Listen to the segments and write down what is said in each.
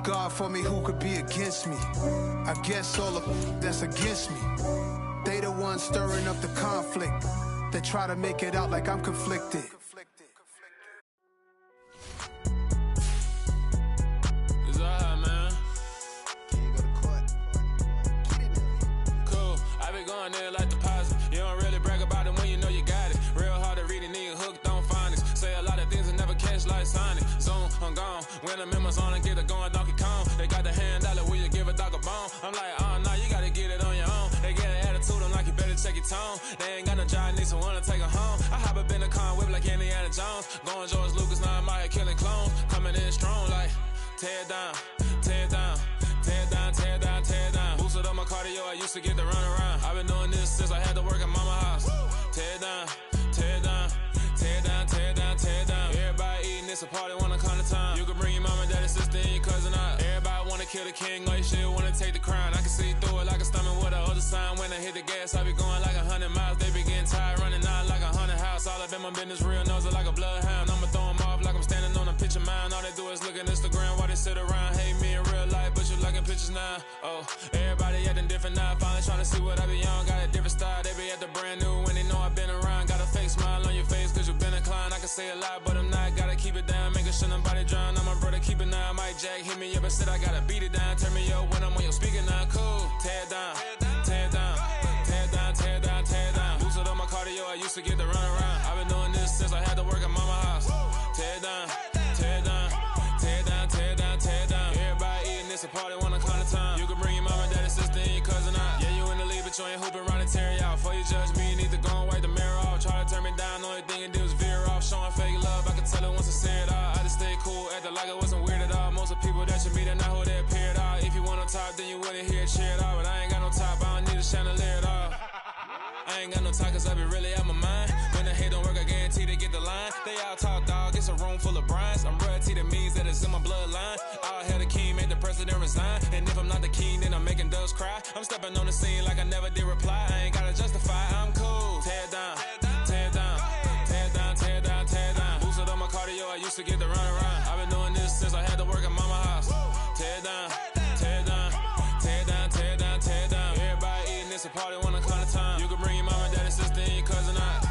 God for me, who could be against me? I guess all of that's against me. They the ones stirring up the conflict. They try to make it out like I'm conflicted. It's alright, man. Cool, I be going there like deposit. You don't really brag about it when you know you got it. Real hard to read it, nigga hooked, don't find it. Say a lot of things and never catch like Sonic. Zone, I'm gone. When I'm in my zone and get it going Donkey Kong. They got the hand dollar, will you give a dog a bone? I'm like, oh no, you gotta get it on your own. They get an attitude, I'm like, you better check your tone. They ain't got no job, need someone to take her home. I hop up in the car, whip like Indiana Jones. Going George Lucas, now I'm out here killing clones. Coming in strong like, tear it down, tear it down. Tear it down, tear it down, tear it down. Boosted up my cardio, I used to get to run around. I've been doing this since I had to work at mama house. Tear it down, tear it down, tear it down, tear it down, tear it down. Everybody eating, it's a party, wanna come to time. You can bring your mama, daddy, sister, and your cousin out. Everybody wanna kill the king, like shit, wanna take the crown. I can see through it like a stomach with a other sign. When I hit the gas, I be going like 100 miles. They be getting tired, running out like 100 house. All up in my business, real nose it like a bloodhound. I'ma throw them off like I'm standing on a picture mound. All they do is look at Instagram while they sit around. Hate me in real life, but you liking pictures now. Oh, everybody acting different now. Finally trying to see what I be on. Got a different style, they be at the brand new when they know I've been around. Got a fake smile on your face cause you been inclined. I can say a lot, but I'm not. Gotta keep it down, making sure nobody drown. I'm my brother, keep it now. Mike Jack hit me up and said I gotta beat it down. Turn me up when I'm on your speaker now. Cool, tear it down, tear it down, tear it down, tear it down, tear it down. Boosted up my cardio, I used to get to run around. I've been doing this since I had to work at mama house. Tear it down, tear it down, tear it down, tear it down, tear it down. Everybody eating, it's a party, wanna come to time. You can bring your mama, daddy, sister, and your cousin out. Yeah, you in the league, but you ain't hooping around and tear out. Before you judge me, you need to go and wipe the mirror off. Try to turn me down, only thing you did was veer off. Showing fake love, I can tell it once I say it all. I just stay cool, acting like it wasn't weird at all. Most of the people that you meet are not who they appear at all. If you want on top, then you wouldn't hear it cheer at all. But I ain't got no top, I don't need a chandelier at all. I ain't got no talk cause I be really out my mind. When the hate don't work, I guarantee they get the line. They all talk dog, it's a room full of brines. I'm royalty, that means that it's in my bloodline. All hell the king, made the president resign. And if I'm not the king, then I'm making doves cry. I'm stepping on the scene like I never did reply. I ain't gotta justify, I'm cool. Tear it down, tear it down, tear it down, tear it down, tear it down. Boosted up my cardio, I used to get to run around. I've been doing this since I had to work at mama house. Tear it down, tear it down, tear it down, tear it down, tear it down. Everybody eating, it's a party, wanna come to time. You can bring your mama, daddy, sister, and your cousin out.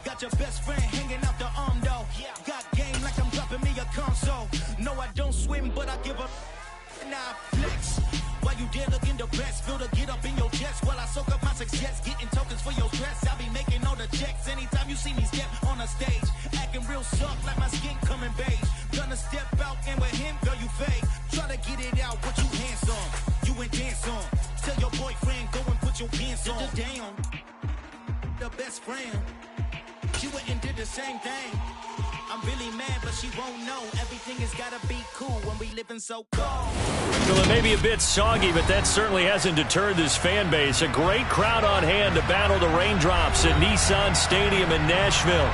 Got your best friend hanging out the arm though. Got game like I'm dropping me a console. No, I don't swim, but I give up. Nah, flex. While you there looking the best, feel the get up in your chest while I soak up my success. Getting tokens for your stress. I be making all the checks anytime you see me step on a stage. Acting real soft like my skin coming beige. Gonna step out and with him, girl, you fake. Try to get it out, what you hands on. You and dance on. Tell your boyfriend, go and put your pants on. Down. The best friend. She went and did the same thing. I'm really mad, but she won't know. Everything has gotta be cool when we living so cold. Well, it may be a bit soggy, but that certainly hasn't deterred this fan base. A great crowd on hand to battle the raindrops at Nissan Stadium in Nashville.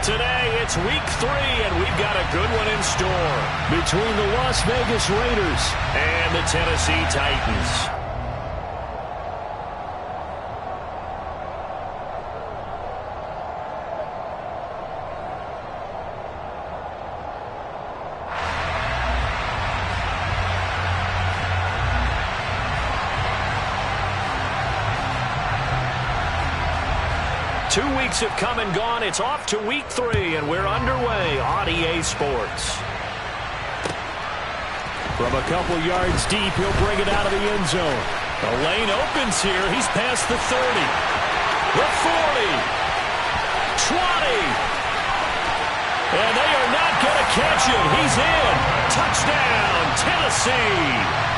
Today, it's week 3, and we've got a good one in store between the Las Vegas Raiders and the Tennessee Titans. 2 weeks have come and gone. It's off to week 3, and we're underway on EA Sports. From a couple yards deep, he'll bring it out of the end zone. The lane opens here. He's past the 30, the 40, 20. And they are not going to catch him. He's in. Touchdown, Tennessee.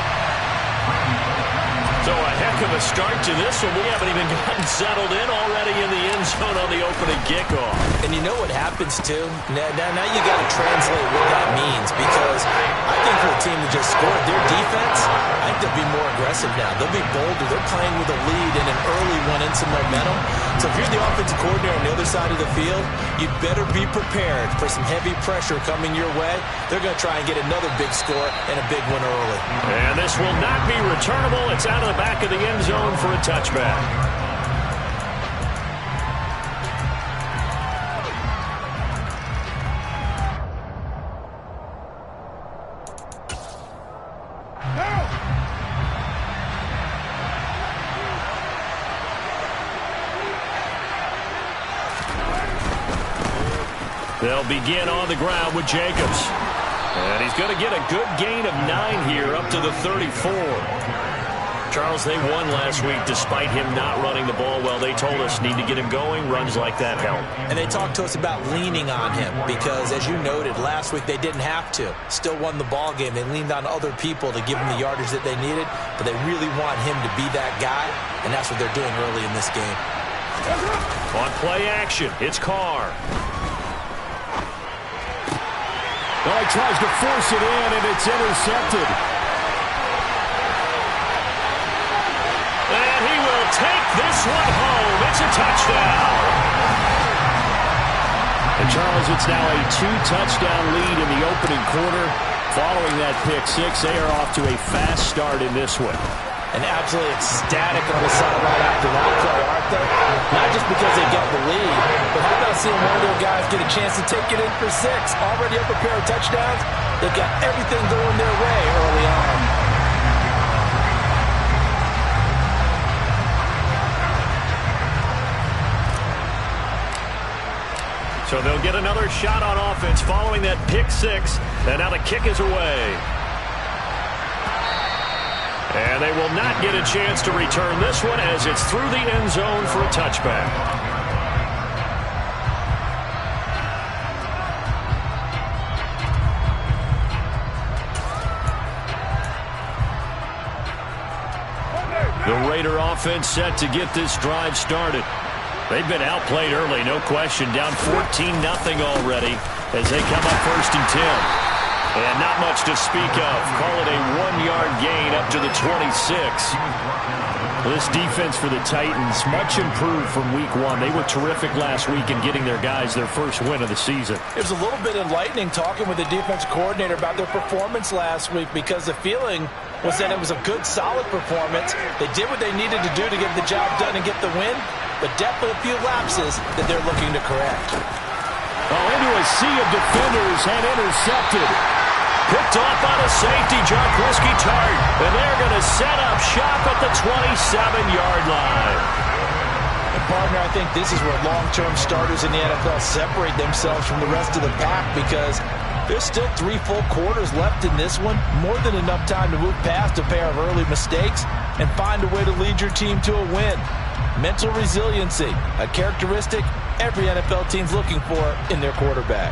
So a heck of a start to this one. We haven't even gotten settled in already in the end zone on the opening kickoff. And you know what happens, too? Now you got to translate what that means, because I think for a team that just scored their defense, I think they'll be more aggressive now. They'll be bolder. They're playing with a lead and an early one and some momentum. So if you're the offensive coordinator on the other side of the field, you'd better be prepared for some heavy pressure coming your way. They're going to try and get another big score and a big one early. And this will not be returnable. It's out of the back of the end zone for a touchback. They'll begin on the ground with Jacobs. And he's going to get a good gain of 9 here up to the 34. Charles, they won last week despite him not running the ball well. They told us need to get him going. Runs like that help. And they talked to us about leaning on him because, as you noted, last week they didn't have to. Still won the ball game. They leaned on other people to give him the yardage that they needed, but they really want him to be that guy, and that's what they're doing early in this game. On play action, it's Carr. Well, he tries to force it in, and it's intercepted. And he will take this one home. It's a touchdown. And Charles, it's now a 2-touchdown lead in the opening quarter. Following that pick six, they are off to a fast start in this one. And absolutely ecstatic on the sideline after that play, aren't they? Not just because they got the lead, but how about seeing one of their guys get a chance to take it in for 6? Already up a pair of touchdowns. They've got everything going their way early on. So they'll get another shot on offense following that pick six. And now the kick is away. And they will not get a chance to return this one as it's through the end zone for a touchback. The Raider offense set to get this drive started. They've been outplayed early, no question. Down 14-0 already as they come up 1st and 10. And not much to speak of. Call it a 1-yard gain up to the 26. This defense for the Titans, much improved from week 1. They were terrific last week in getting their guys their first win of the season. It was a little bit enlightening talking with the defensive coordinator about their performance last week, because the feeling was that it was a good, solid performance. They did what they needed to do to get the job done and get the win, but definitely a few lapses that they're looking to correct. Oh, into a sea of defenders and intercepted. Picked off by the safety, Jarquiski Tart. And they're going to set up shop at the 27-yard line. And partner, I think this is where long-term starters in the NFL separate themselves from the rest of the pack, because there's still 3 full quarters left in this one. More than enough time to move past a pair of early mistakes and find a way to lead your team to a win. Mental resiliency, a characteristic every NFL team's looking for in their quarterback.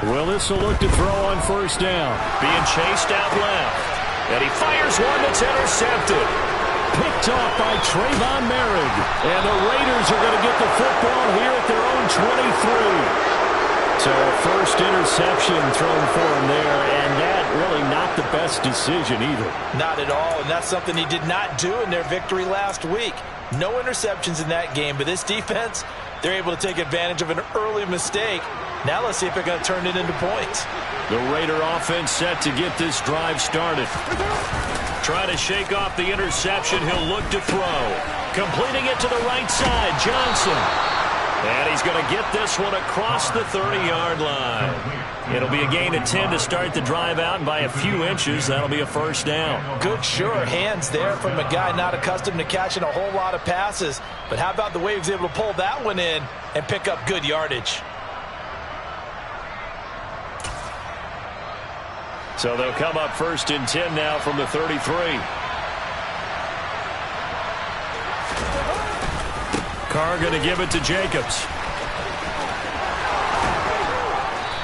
Willis will look to throw on 1st down. Being chased out left. And he fires one that's intercepted. Picked off by Trayvon Merritt. And the Raiders are going to get the football here at their own 23. So first interception thrown for him there, and that really not the best decision either. Not at all, and that's something he did not do in their victory last week. No interceptions in that game, but this defense, they're able to take advantage of an early mistake. Now let's see if they're going to turn it into points. The Raider offense set to get this drive started. Try to shake off the interception. He'll look to throw. Completing it to the right side, Johnson. And he's going to get this one across the 30-yard line. It'll be a gain of 10 to start the drive out, and by a few inches, that'll be a first down. Good, sure hands there from a guy not accustomed to catching a whole lot of passes. But how about the way he was able to pull that one in and pick up good yardage? So they'll come up 1st and 10 now from the 33. Carr going to give it to Jacobs.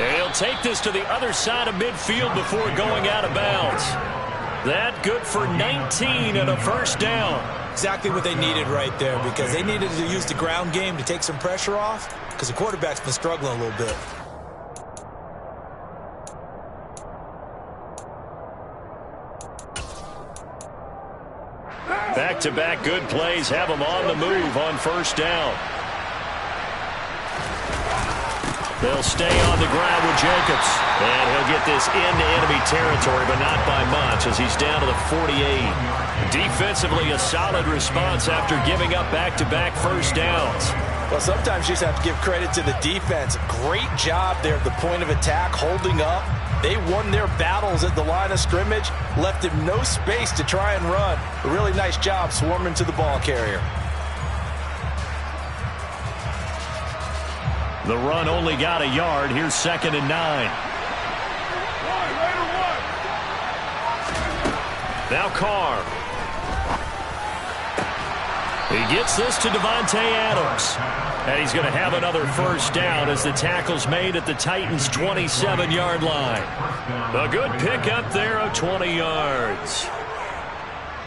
And he'll take this to the other side of midfield before going out of bounds. That good for 19 and a first down. Exactly what they needed right there, because they needed to use the ground game to take some pressure off, because the quarterback's been struggling a little bit. Back-to-back good plays have them on the move on first down. They'll stay on the ground with Jacobs. And he'll get this into enemy territory, but not by much, as he's down to the 48. Defensively, a solid response after giving up back-to-back first downs. Well, sometimes you just have to give credit to the defense. Great job there at the point of attack, holding up. They won their battles at the line of scrimmage, left him no space to try and run. A really nice job swarming to the ball carrier. The run only got a yard. Here's 2nd and 9. Now Carr. He gets this to Devontae Adams. And he's going to have another first down as the tackle's made at the Titans' 27-yard line. A good pickup there of 20 yards.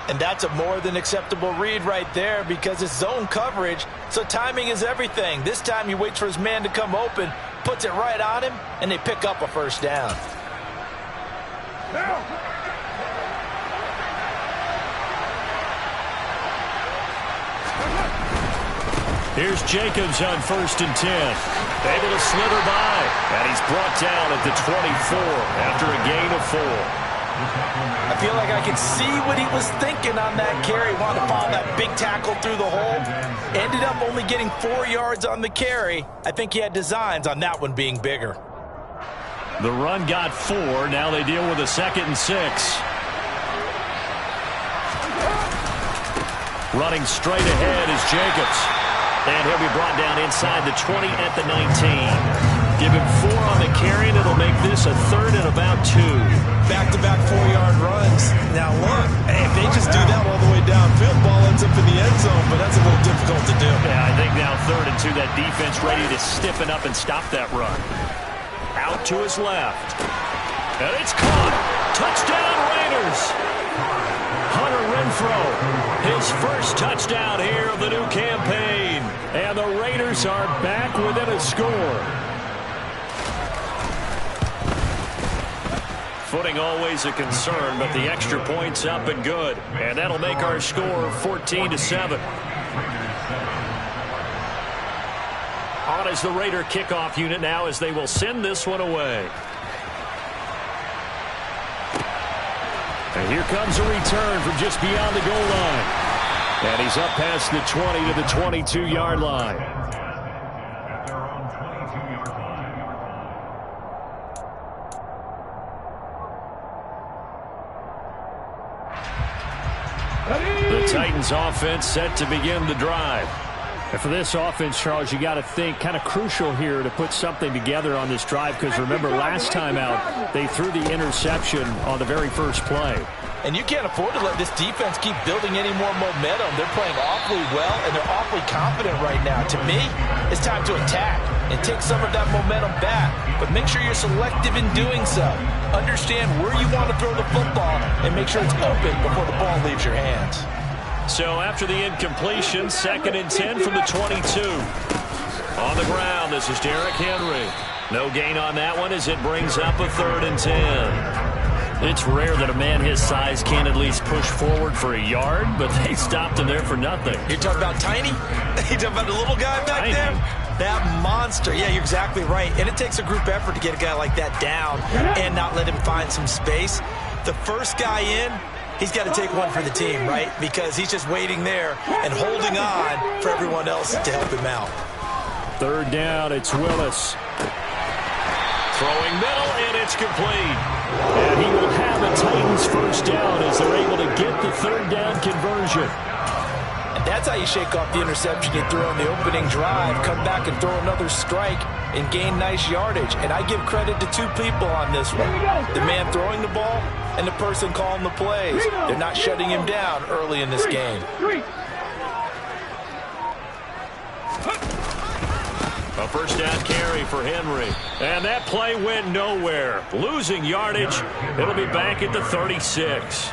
And that's a more than acceptable read right there, because it's zone coverage, so timing is everything. This time he waits for his man to come open, puts it right on him, and they pick up a first down. Here's Jacobs on 1st and 10. Able to slither by, and he's brought down at the 24 after a gain of 4. I feel like I can see what he was thinking on that carry. Wanted to follow that big tackle through the hole. Ended up only getting 4 yards on the carry. I think he had designs on that one being bigger. The run got 4. Now they deal with a 2nd and 6. Running straight ahead is Jacobs. And he'll be brought down inside the 20 at the 19. Give him 4 on the carry, and it'll make this a 3rd and about 2. Back-to-back 4-yard runs. Now look, hey, if they just do that all the way downfield, ball ends up in the end zone, but that's a little difficult to do. Yeah, I think now 3rd and 2, that defense ready to stiffen up and stop that run. Out to his left. And it's caught. Touchdown Raiders. Hunter Renfrow, his first touchdown here of the new campaign. And the Raiders are back within a score. Footing always a concern, but the extra point's up and good. And that'll make our score 14-7. On is the Raider kickoff unit now, as they will send this one away. And here comes a return from just beyond the goal line. And he's up past the 20 to the 22-yard line. The Titans offense set to begin the drive. And for this offense, Charles, you got to think kind of crucial here to put something together on this drive, because remember last time out they threw the interception on the very first play. And you can't afford to let this defense keep building any more momentum. They're playing awfully well, and they're awfully confident right now. To me, it's time to attack and take some of that momentum back. But make sure you're selective in doing so. Understand where you want to throw the football and make sure it's open before the ball leaves your hands. So after the incompletion, 2nd and 10 from the 22. On the ground, this is Derrick Henry. No gain on that one as it brings up a 3rd and 10. It's rare that a man his size can at least push forward for a yard, but they stopped him there for nothing. You're talking about tiny? You're talking about the little guy back there? That monster. Yeah, you're exactly right. And it takes a group effort to get a guy like that down and not let him find some space. The first guy in, he's got to take one for the team, right? Because he's just waiting there and holding on for everyone else to help him out. Third down, it's Willis. Throwing middle, and it's complete. And he will have a Titans first down as they're able to get the third down conversion. And that's how you shake off the interception you threw on the opening drive, come back and throw another strike and gain nice yardage. And I give credit to two people on this one. The man throwing the ball and the person calling the plays. They're not shutting him down early in this game. A first down carry for Henry. And that play went nowhere. Losing yardage. It'll be back at the 36.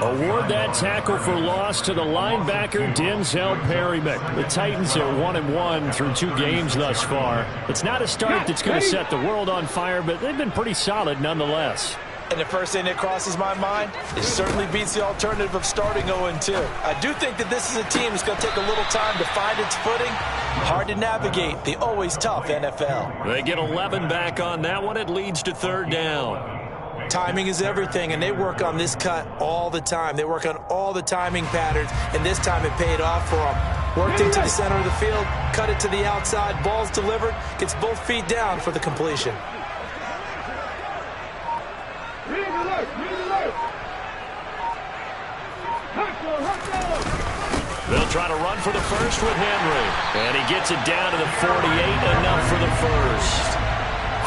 Award that tackle for loss to the linebacker Denzel Perryman. The Titans are 1-1 through 2 games thus far. It's not a start that's going to set the world on fire, but they've been pretty solid nonetheless. And the first thing that crosses my mind, it certainly beats the alternative of starting 0-2. I do think that this is a team that's going to take a little time to find its footing. Hard to navigate the always tough NFL. They get 11 back on that one. It leads to third down. Timing is everything, and they work on this cut all the time. They work on all the timing patterns, and this time it paid off for them. Worked into the center of the field, cut it to the outside, ball's delivered, gets both feet down for the completion. They'll try to run for the first with Henry. And he gets it down to the 48, enough for the first.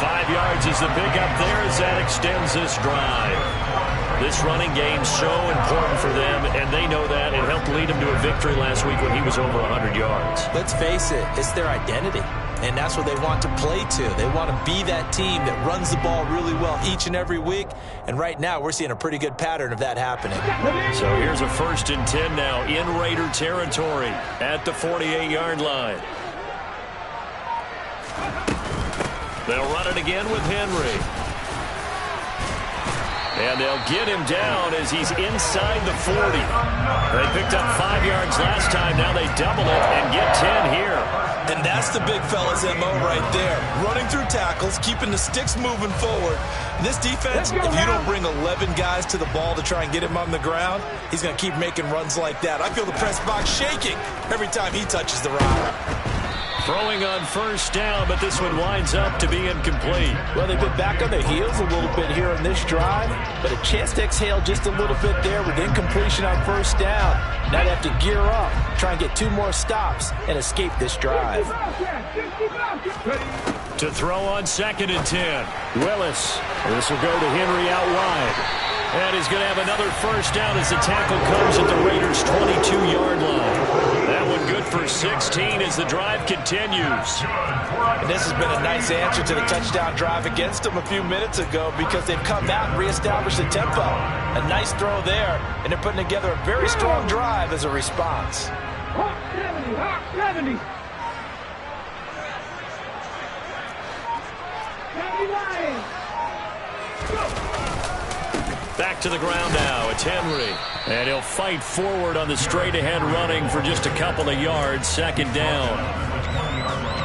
5 yards is the pickup there as that extends this drive. This running game's so important for them, and they know that. It helped lead them to a victory last week when he was over 100 yards. Let's face it, it's their identity, and that's what they want to play to. They want to be that team that runs the ball really well each and every week, and right now we're seeing a pretty good pattern of that happening. So here's a 1st and 10 now in Raider territory at the 48-yard line. They'll run it again with Henry. And they'll get him down as he's inside the 40. They picked up 5 yards last time. Now they double it and get 10 here. And that's the big fella's MO right there. Running through tackles, keeping the sticks moving forward. This defense, if you don't bring 11 guys to the ball to try and get him on the ground, he's going to keep making runs like that. I feel the press box shaking every time he touches the rock. Throwing on first down, but this one winds up to be incomplete. Well, they've been back on their heels a little bit here in this drive, but a chance to exhale just a little bit there with incompletion on first down. Now they have to gear up, try and get 2 more stops, and escape this drive. To throw on 2nd and 10. Willis. This will go to Henry out wide. And he's going to have another first down as the tackle comes at the Raiders' 22-yard line. That one good for 16 as the drive continues. And this has been a nice answer to the touchdown drive against them a few minutes ago because they've come out and reestablished the tempo. A nice throw there, and they're putting together a very strong drive as a response. Hawk 70, Hawk 70. 79. Back to the ground now. It's Henry. And he'll fight forward on the straight-ahead running for just a couple of yards. 2nd down.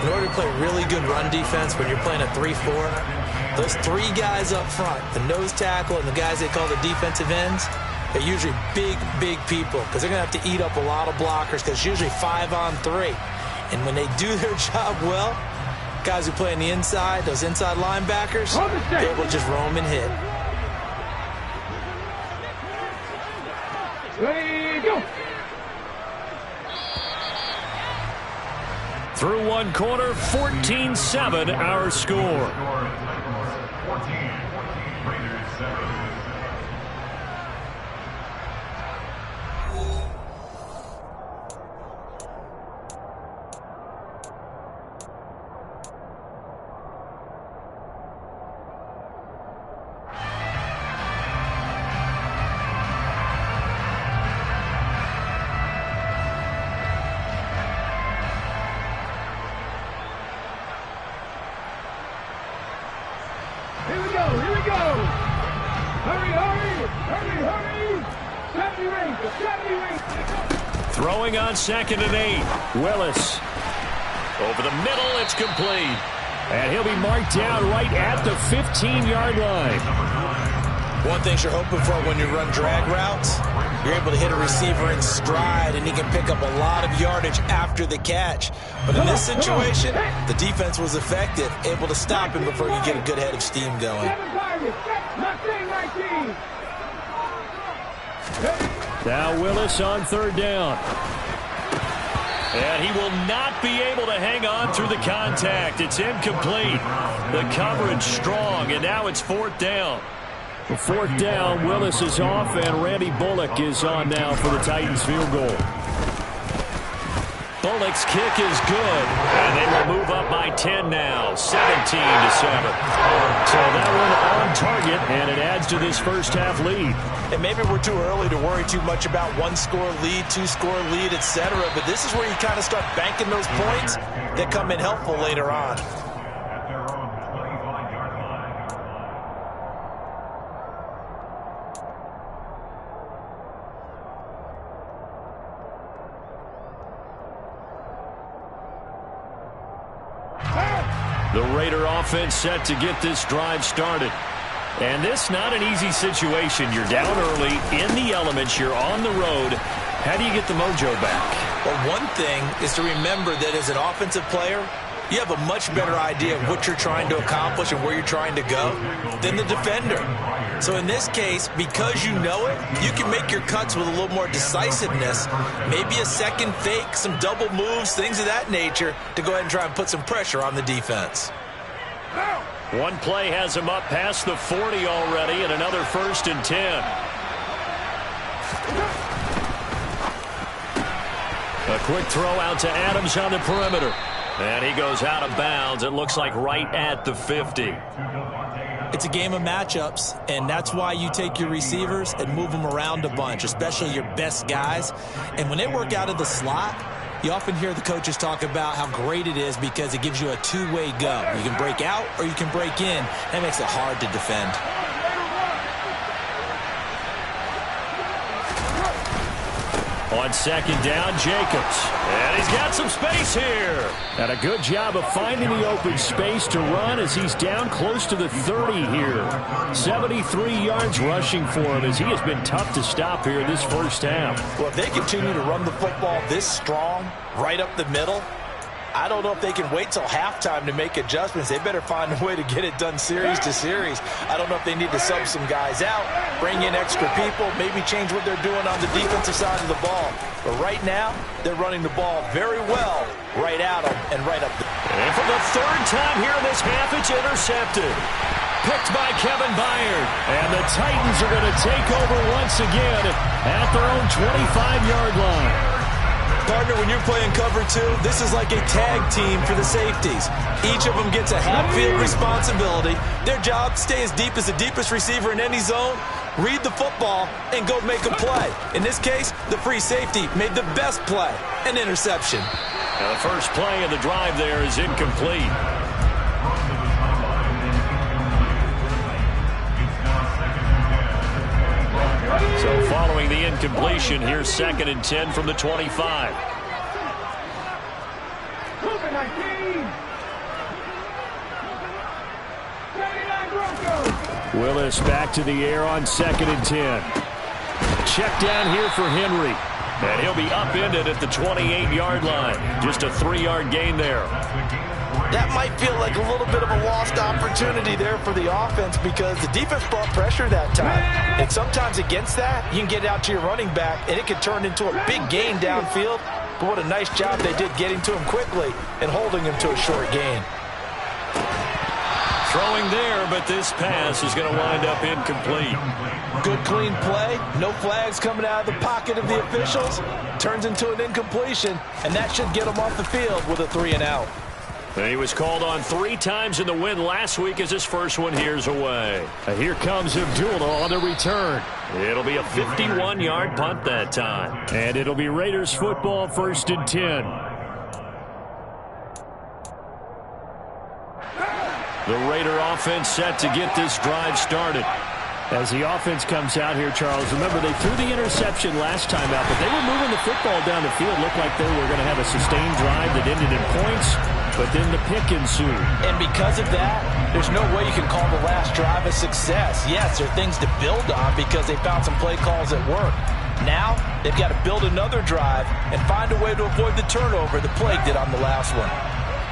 In order to play really good run defense when you're playing a 3-4, those 3 guys up front, the nose tackle and the guys they call the defensive ends, they're usually big, big people because they're going to have to eat up a lot of blockers because it's usually 5 on 3. And when they do their job well, guys who play on the inside, those inside linebackers, they're able to just roam and hit. Ready, go. Through one quarter, 14-7 our score. 14, Raiders 7. Here we go, here we go. Hurry, hurry, hurry, hurry. 70 rings, 70 rings. Throwing on 2nd and 8. Willis. Over the middle, it's complete. And he'll be marked down right at the 15-yard line. One thing you're hoping for when you run drag routes, you're able to hit a receiver in stride, and he can pick up a lot of yardage after the catch. But in this situation, the defense was effective, able to stop him before you get a good head of steam going. Now Willis on third down. And he will not be able to hang on through the contact. It's incomplete. The coverage strong, and now it's fourth down. The fourth down, Willis is off, and Randy Bullock is on now for the Titans field goal. Bullock's kick is good, and they will move up by 10 now, 17-7. So that one on target, and it adds to this first half lead. And maybe we're too early to worry too much about one-score lead, two-score lead, etc. But this is where you kind of start banking those points that come in helpful later on. The Raider offense set to get this drive started. And this not an easy situation. You're down early, in the elements, you're on the road. How do you get the mojo back? Well, one thing is to remember that as an offensive player, you have a much better idea of what you're trying to accomplish and where you're trying to go than the defender. So in this case, because you know it, you can make your cuts with a little more decisiveness, maybe a second fake, some double moves, things of that nature, to go ahead and try and put some pressure on the defense. One play has him up past the 40 already, and another 1st and 10. A quick throw out to Adams on the perimeter. And he goes out of bounds. It looks like right at the 50. It's a game of matchups, and that's why you take your receivers and move them around a bunch, especially your best guys. And when they work out of the slot, you often hear the coaches talk about how great it is because it gives you a two-way go. You can break out or you can break in. That makes it hard to defend. On second down, Jacobs. And he's got some space here. And a good job of finding the open space to run as he's down close to the 30 here. 73 yards rushing for him as he has been tough to stop here this first half. Well, if they continue to run the football this strong, right up the middle, I don't know if they can wait till halftime to make adjustments. They better find a way to get it done series to series. I don't know if they need to sub some guys out, bring in extra people, maybe change what they're doing on the defensive side of the ball. But right now, they're running the ball very well right at them and right up the... And for the third time here in this half, it's intercepted. Picked by Kevin Byard. And the Titans are going to take over once again at their own 25-yard line. Partner, when you're playing cover two, this is like a tag team for the safeties. Each of them gets a half-field responsibility. Their job, stay as deep as the deepest receiver in any zone, read the football, and go make a play. In this case, the free safety made the best play, an interception. Now the first play of the drive there is incomplete. So following the incompletion, here's 2nd and 10 from the 25. Willis back to the air on 2nd and 10. Check down here for Henry. And he'll be upended at the 28-yard line. Just a 3-yard gain there. That might feel like a little bit of a lost opportunity there for the offense because the defense brought pressure that time. And sometimes against that, you can get out to your running back, and it can turn into a big gain downfield. But what a nice job they did getting to him quickly and holding him to a short gain. Throwing there, but this pass is going to wind up incomplete. Good, clean play. No flags coming out of the pocket of the officials. Turns into an incompletion, and that should get him off the field with a 3-and-out. And he was called on 3 times in the win last week as his first one here's away. And here comes Abdullah on the return. It'll be a 51-yard punt that time. And it'll be Raiders football, 1st and 10. The Raider offense set to get this drive started. As the offense comes out here, Charles, remember they threw the interception last time out, but they were moving the football down the field. Looked like they were going to have a sustained drive that ended in points, but then the pick ensued. And because of that, there's no way you can call the last drive a success. Yes, there are things to build on because they found some play calls that work. Now they've got to build another drive and find a way to avoid the turnover the Plague did on the last one.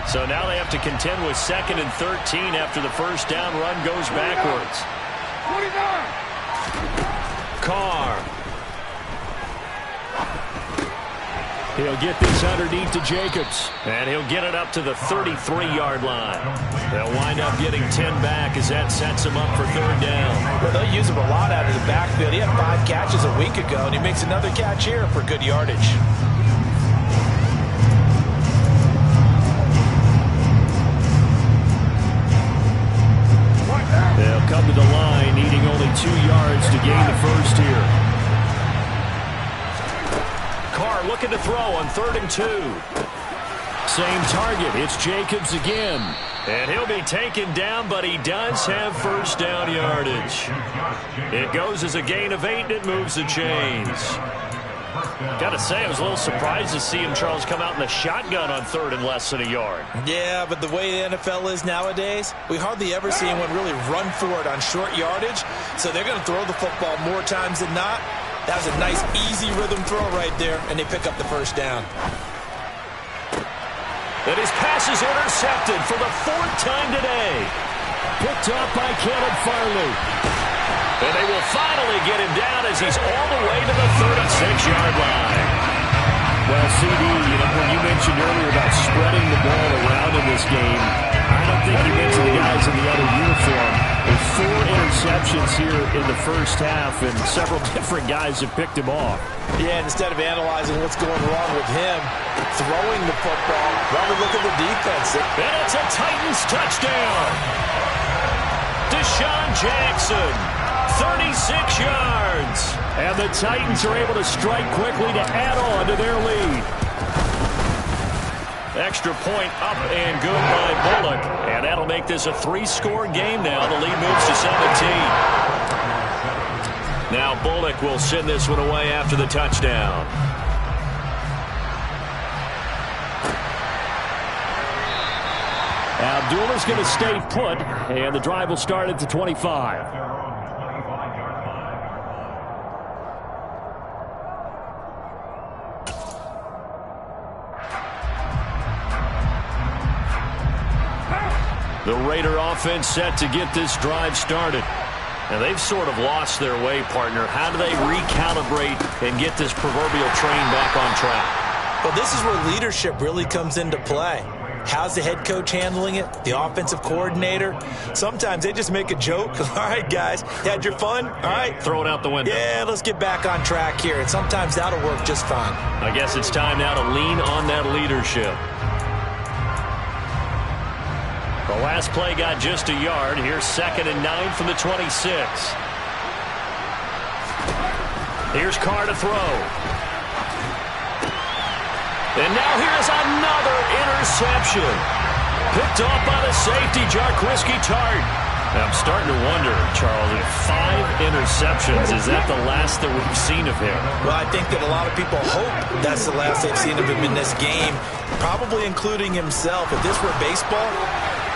So now they have to contend with 2nd and 13 after the first down run goes backwards. 49. Carr. He'll get this underneath to Jacobs. And he'll get it up to the 33-yard line. They'll wind up getting 10 back as that sets him up for 3rd down. Well, they'll use him a lot out of the backfield. He had 5 catches a week ago, and he makes another catch here for good yardage. They'll come to the line, needing only 2 yards to gain the first here. Carr looking to throw on 3rd and 2. Same target. It's Jacobs again. And he'll be taken down, but he does have first down yardage. It goes as a gain of 8, and it moves the chains. Got to say, I was a little surprised to see him, Charles, come out in the shotgun on 3rd and less than a yard. Yeah, but the way the NFL is nowadays, we hardly ever see anyone really run for it on short yardage. So they're going to throw the football more times than not. That was a nice, easy rhythm throw right there, and they pick up the first down. And his pass is intercepted for the 4th time today. Picked up by Caleb Farley. And they will finally get him down as he's all the way to the 36-yard line. Well, CD, when you mentioned earlier about spreading the ball around in this game, I don't think you mentioned the guys in the other uniform. There's 4 interceptions here in the first half, and several different guys have picked him off. Yeah, instead of analyzing what's going wrong with him, throwing the football, rather look at the defense. And it's a Titans touchdown. Deshaun Jackson, 36 yards. And the Titans are able to strike quickly to add on to their lead. Extra point up and good by Bullock. And that'll make this a 3-score game now. The lead moves to 17. Now Bullock will send this one away after the touchdown. Abdullah's going to stay put, and the drive will start at the 25. The Raider offense set to get this drive started. And they've sort of lost their way, partner. How do they recalibrate and get this proverbial train back on track? Well, this is where leadership really comes into play. How's the head coach handling it? The offensive coordinator? Sometimes they just make a joke. All right, guys, you had your fun? All right. Throw it out the window. Yeah, let's get back on track here. And sometimes that'll work just fine. I guess it's time now to lean on that leadership. The last play got just a yard. Here's 2nd and 9 from the 26. Here's Carr to throw. And now here's another interception. Picked off by the safety, Jarquiski Tart. I'm starting to wonder, Charles, if 5 interceptions, is that the last that we've seen of him? Well, I think that a lot of people hope that's the last they've seen of him in this game, probably including himself. If this were baseball,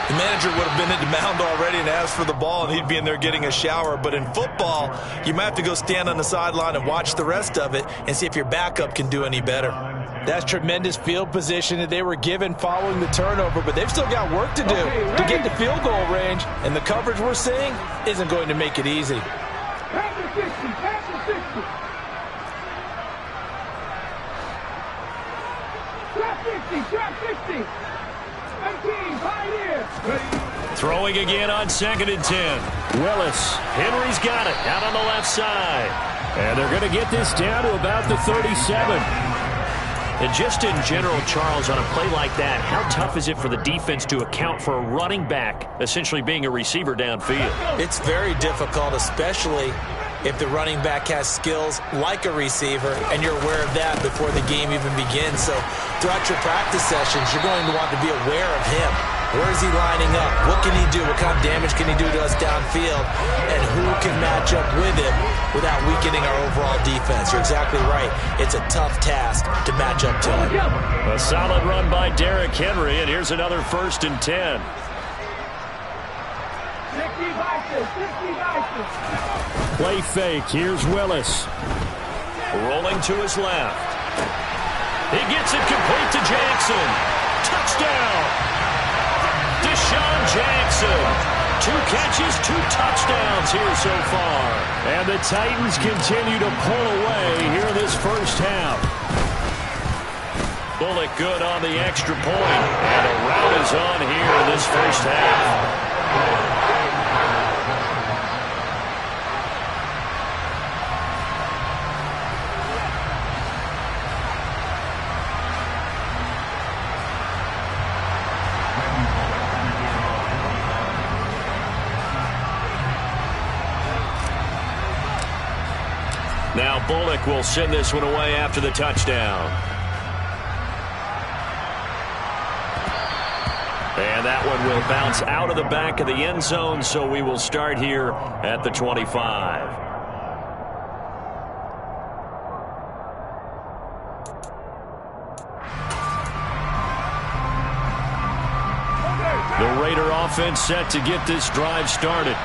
the manager would have been at the mound already and asked for the ball, and he'd be in there getting a shower. But in football, you might have to go stand on the sideline and watch the rest of it and see if your backup can do any better. That's tremendous field position that they were given following the turnover, but they've still got work to do to get to field goal range, and the coverage we're seeing isn't going to make it easy. Pass the 60, pass the 60. Trap 60, trap 60. 19, Pioneer. Throwing again on 2nd and 10. Willis. Henry's got it out on the left side. And they're going to get this down to about the 37. And just in general, Charles, on a play like that, how tough is it for the defense to account for a running back essentially being a receiver downfield? It's very difficult, especially if the running back has skills like a receiver, and you're aware of that before the game even begins. So throughout your practice sessions, you're going to want to be aware of him. Where is he lining up? What can he do? What kind of damage can he do to us downfield? And who can match up with him without weakening our overall defense? You're exactly right. It's a tough task to match up to him. A solid run by Derrick Henry, and here's another 1st and 10. 60 Vikings, 60 Vikings. Play fake. Here's Willis. Rolling to his left. He gets it complete to Jackson. Touchdown! Deshaun Jackson. 2 catches, 2 touchdowns here so far. And the Titans continue to pull away here in this first half. Bullock good on the extra point. And a rout is on here in this first half. Now Bullock will send this one away after the touchdown. And that one will bounce out of the back of the end zone, so we will start here at the 25. The Raider offense set to get this drive started.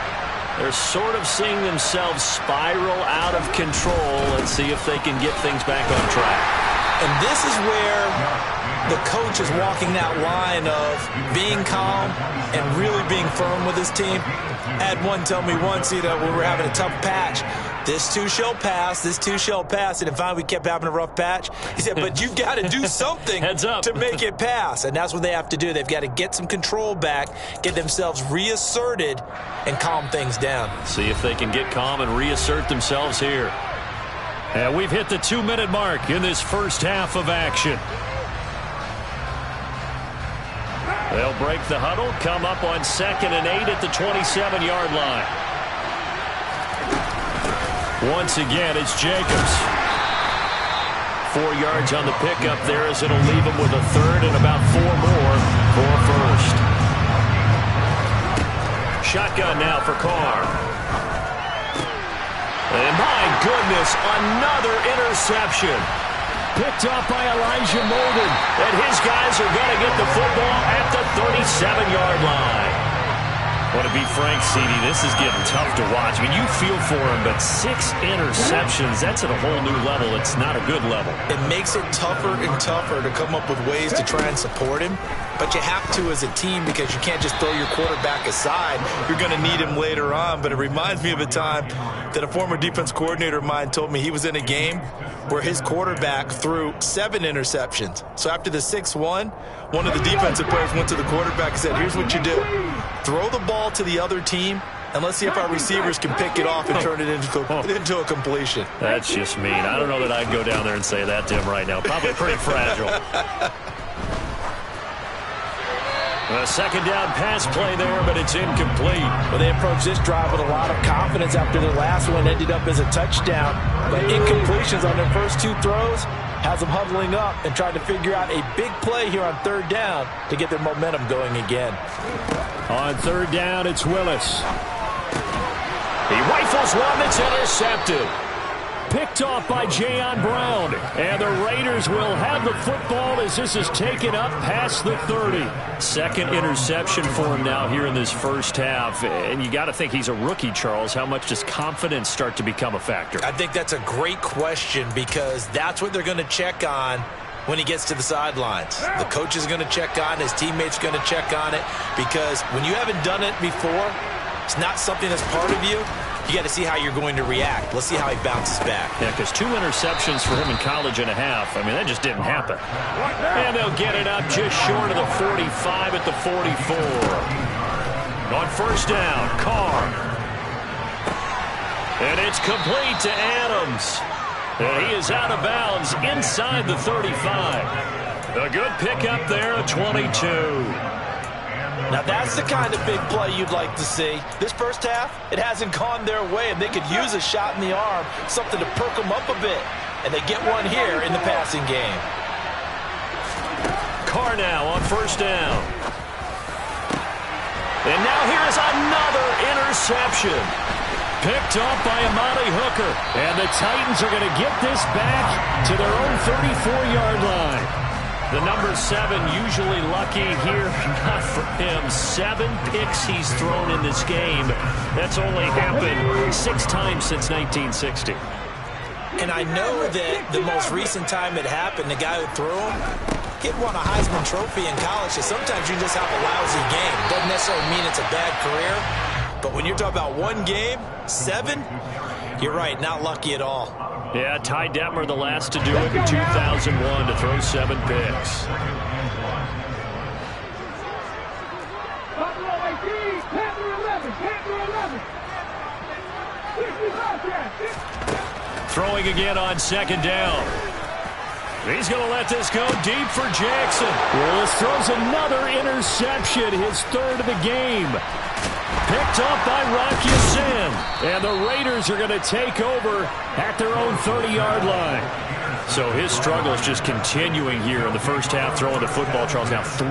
They're sort of seeing themselves spiral out of control. Let's see if they can get things back on track. And this is where the coach is walking that line of being calm and really being firm with his team. I had one tell me once, when we were having a tough patch, this too shall pass, this too shall pass. And finally we kept having a rough patch. He said, but you've got to do something Heads up. to make it pass. And that's what they have to do. They've got to get some control back, get themselves reasserted, and calm things down. See if they can get calm and reassert themselves here. And we've hit the 2-minute mark in this first half of action. They'll break the huddle, come up on 2nd and 8 at the 27-yard line. Once again, it's Jacobs. 4 yards on the pickup there as it'll leave him with a third and about 4 more for first. Shotgun now for Carr. And my goodness, another interception. Picked off by Elijah Molden. And his guys are going to get the football at the 37-yard line. Well, to be frank, CD, this is getting tough to watch. I mean, you feel for him, but 6 interceptions, that's at a whole new level. It's not a good level. It makes it tougher and tougher to come up with ways to try and support him. But you have to as a team because you can't just throw your quarterback aside. You're going to need him later on. But it reminds me of a time that a former defense coordinator of mine told me he was in a game where his quarterback threw 7 interceptions. So after the 6th one of the defensive players went to the quarterback and said, here's what you do. Throw the ball to the other team, and let's see if our receivers can pick it off and turn it into a completion. That's just mean. I don't know that I'd go down there and say that to him right now. Probably pretty fragile. A 2nd down pass play there, but it's incomplete. Well, they approached this drive with a lot of confidence after their last one ended up as a touchdown. But incompletions on their first 2 throws has them huddling up and trying to figure out a big play here on 3rd down to get their momentum going again. On 3rd down, it's Willis. He rifles one that's intercepted. Picked off by Jayon Brown. And the Raiders will have the football as this is taken up past the 30. 2nd interception for him now here in this first half. And you got to think he's a rookie, Charles. How much does confidence start to become a factor? I think that's a great question because that's what they're going to check on when he gets to the sidelines. The coach is going to check on it. His teammates are going to check on it because when you haven't done it before, it's not something that's part of you. You got to see how you're going to react. Let's see how he bounces back. Yeah, because 2 interceptions for him in college and a half. I mean, that just didn't happen. And they'll get it up just short of the 45 at the 44. On 1st down, Carr. And it's complete to Adams. And he is out of bounds inside the 35. A good pickup there at 22. Now, that's the kind of big play you'd like to see. This first half, it hasn't gone their way, and they could use a shot in the arm, something to perk them up a bit. And they get one here in the passing game. Carr now on 1st down. And now here's another interception. Picked off by Amani Hooker. And the Titans are going to get this back to their own 34-yard line. The number 7 usually lucky here, not for him. 7 picks he's thrown in this game. That's only happened 6 times since 1960. And I know that the most recent time it happened, the guy who threw him, he won a Heisman Trophy in college, so sometimes you just have a lousy game. Doesn't necessarily mean it's a bad career, but when you're talking about one game, 7, you're right, not lucky at all. Yeah, Ty Detmer, the last to do it in 2001, to throw 7 picks. Buffalo 18, Panther 11, Panther 11. 65 yards. Throwing again on 2nd down. He's going to let this go deep for Jackson. Willis throws another interception, his 3rd of the game. Picked off by Rock Ya-Sin. And the Raiders are going to take over at their own 30-yard line. So his struggle is just continuing here in the first half, throwing the football. Charles, now 3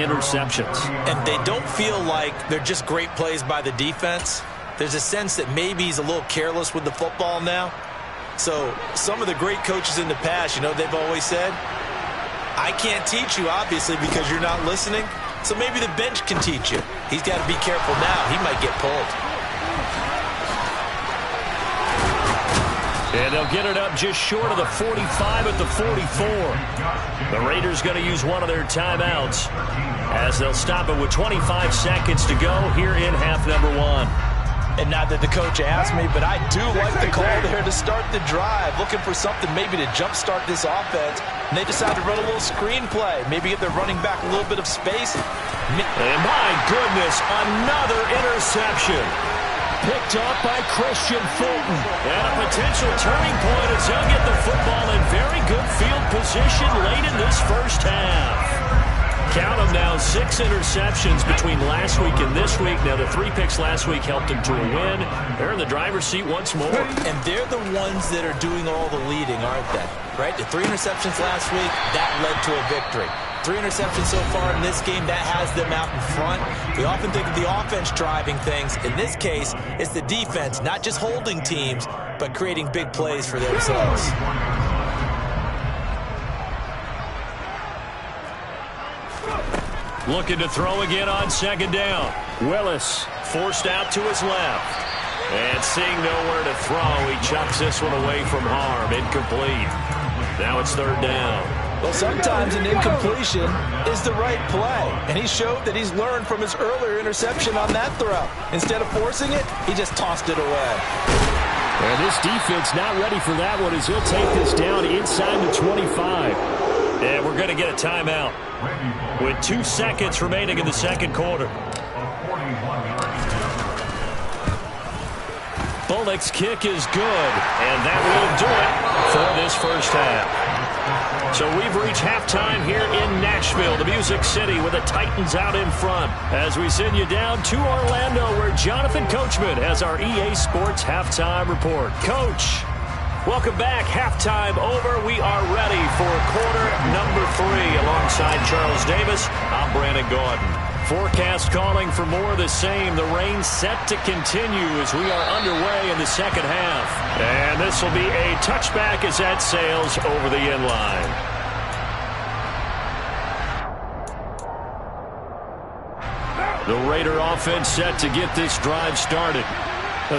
interceptions. And they don't feel like they're just great plays by the defense. There's a sense that maybe he's a little careless with the football now. So some of the great coaches in the past, they've always said, I can't teach you, obviously, because you're not listening. So maybe the bench can teach you. He's got to be careful now. He might get pulled. And they'll get it up just short of the 45 at the 44. The Raiders going to use one of their timeouts as they'll stop it with 25 seconds to go here in half number 1. And not that the coach asked me, but I do like the call there to start the drive, looking for something maybe to jumpstart this offense. And they decide to run a little screen play, maybe give their running back a little bit of space. And my goodness, another interception. Picked off by Christian Fulton. And a potential turning point as they'll get the football in very good field position late in this first half. Count them now, 6 interceptions between last week and this week. Now, the 3 picks last week helped them to a win. They're in the driver's seat once more. And they're the ones that are doing all the leading, aren't they? Right? The 3 interceptions last week, that led to a victory. 3 interceptions so far in this game, that has them out in front. We often think of the offense driving things. In this case, it's the defense, not just holding teams, but creating big plays for themselves. Looking to throw again on 2nd down. Willis forced out to his left. And seeing nowhere to throw, he chucks this one away from harm. Incomplete. Now it's 3rd down. Well, sometimes an incompletion is the right play. And he showed that he's learned from his earlier interception on that throw. Instead of forcing it, he just tossed it away. And this defense not ready for that one as he'll take this down inside the 25. And we're going to get a timeout with 2 seconds remaining in the 2nd quarter. Bullock's kick is good, and that will do it for this first half. So we've reached halftime here in Nashville, the Music City, with the Titans out in front as we send you down to Orlando, where Jonathan Coachman has our EA Sports halftime report. Coach, welcome back. Halftime over. We are ready for quarter number 3. Alongside Charles Davis, I'm Brandon Gordon. Forecast calling for more of the same. The rain set to continue as we are underway in the 2nd half. And this will be a touchback as that sails over the end line. The Raider offense set to get this drive started.